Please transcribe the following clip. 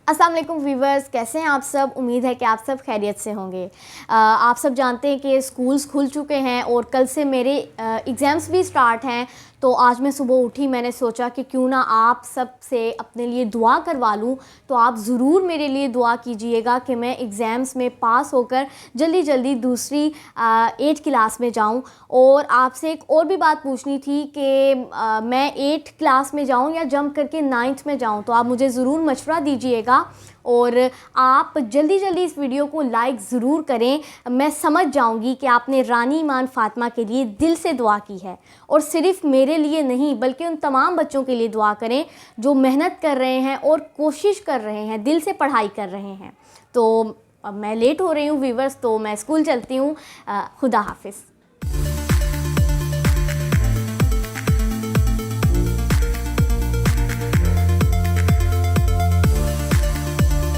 अस्सलाम वालेकुम व्यूवर्स, कैसे हैं आप सब। उम्मीद है कि आप सब खैरियत से होंगे। आप सब जानते हैं कि स्कूल्स खुल चुके हैं और कल से मेरे एग्ज़ाम्स भी स्टार्ट हैं। तो आज मैं सुबह उठी, मैंने सोचा कि क्यों ना आप सब से अपने लिए दुआ करवा लूँ। तो आप ज़रूर मेरे लिए दुआ कीजिएगा कि मैं एग्ज़ाम्स में पास होकर जल्दी जल्दी दूसरी 8 क्लास में जाऊँ। और आपसे एक और भी बात पूछनी थी कि मैं 8 क्लास में जाऊँ या जंप करके 9th में जाऊँ, तो आप मुझे ज़रूर मशवरा दीजिएगा। और आप जल्दी जल्दी इस वीडियो को लाइक ज़रूर करें। मैं समझ जाऊंगी कि आपने रानी ईमान फ़ातिमा के लिए दिल से दुआ की है। और सिर्फ़ मेरे लिए नहीं बल्कि उन तमाम बच्चों के लिए दुआ करें जो मेहनत कर रहे हैं और कोशिश कर रहे हैं, दिल से पढ़ाई कर रहे हैं। तो अब मैं लेट हो रही हूँ व्यूवर्स, तो मैं स्कूल चलती हूँ। खुदा हाफिज़।